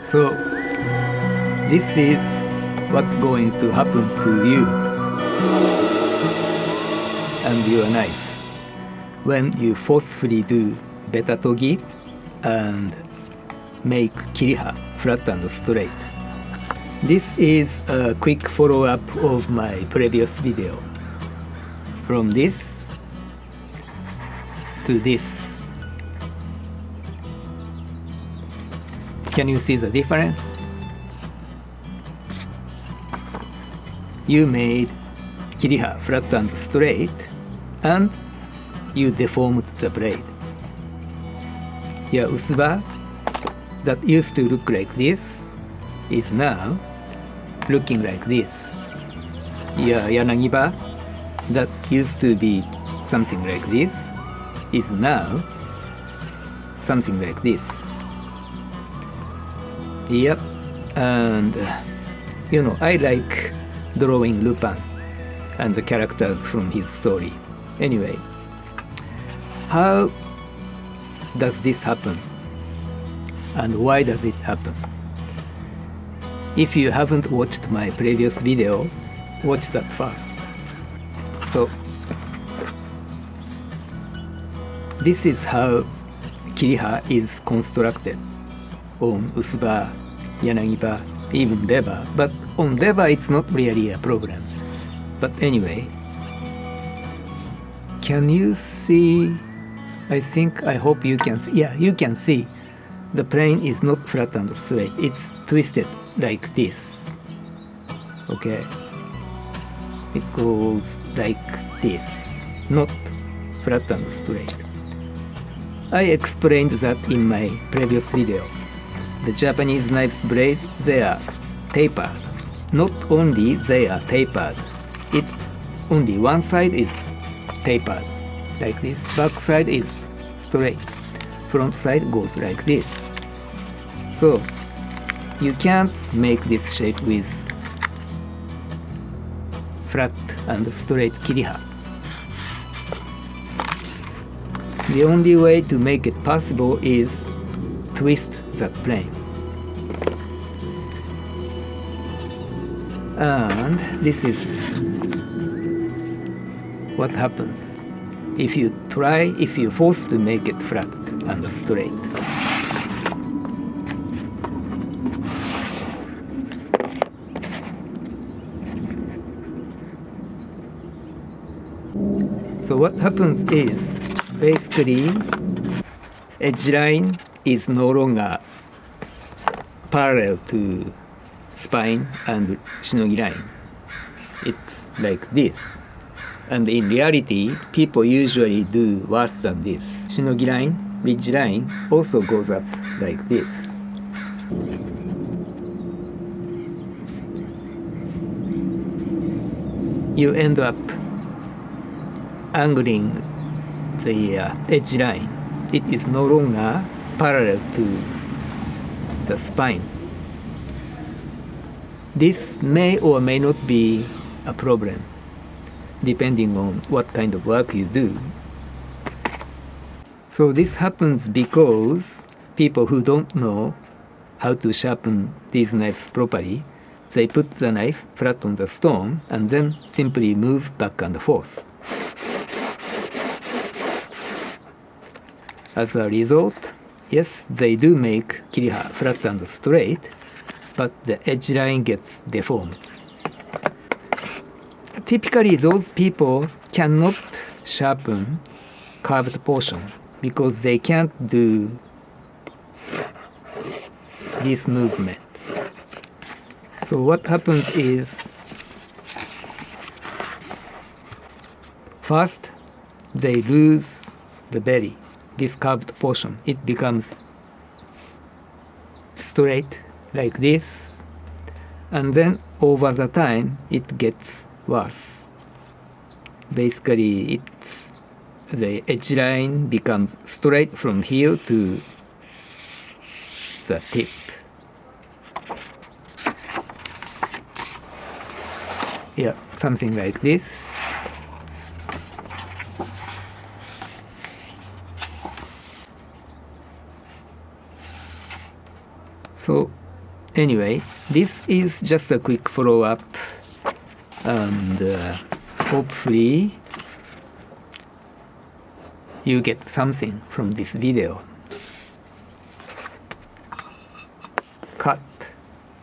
So this is what's going to happen to you and your knife when you forcefully do beta-togi and make kiriha flat and straight. This is a quick follow-up of my previous video. From this to this. Can you see the difference? You made kiriha flat and straight, and you deformed the blade. Your Usuba that used to look like this is now looking like this. Your Yanagiba that used to be something like this is now something like this. Yep, and I like drawing Lupin and the characters from his story. Anyway, how does this happen? And why does it happen? If you haven't watched my previous video, watch that first. So, this is how kiriha is constructed on Usuba, Yanagiba, even Deva. But on Deva it's not really a problem. But anyway, can you see? I hope you can see. Yeah, you can see. The plane is not flat and straight. It's twisted like this. Okay. It goes like this, not flat and straight. I explained that in my previous video. The Japanese knife's blade, they are tapered. Not only they are tapered, it's only one side is tapered, like this. Back side is straight. Front side goes like this. So, you can't make this shape with flat and straight kiriha. The only way to make it possible is twist that plane. And this is what happens if you force to make it flat and straight. So what happens is basically edge line is no longer parallel to spine and shinogi line. It's like this. And in reality, people usually do worse than this. Shinogi line, ridge line also goes up like this. You end up angling the edge line. It is no longer parallel to the spine. This may or may not be a problem, depending on what kind of work you do. So this happens because people who don't know how to sharpen these knives properly, they put the knife flat on the stone and then simply move back and forth. As a result, yes, they do make kiriha flat and straight, but the edge line gets deformed. Typically, those people cannot sharpen curved portion because they can't do this movement. So what happens is, first, they lose the belly. This curved portion, it becomes straight like this, and then over the time it gets worse. Basically, the edge line becomes straight from here to the tip. Yeah, something like this. So Anyway, this is just a quick follow-up, and hopefully you get something from this video.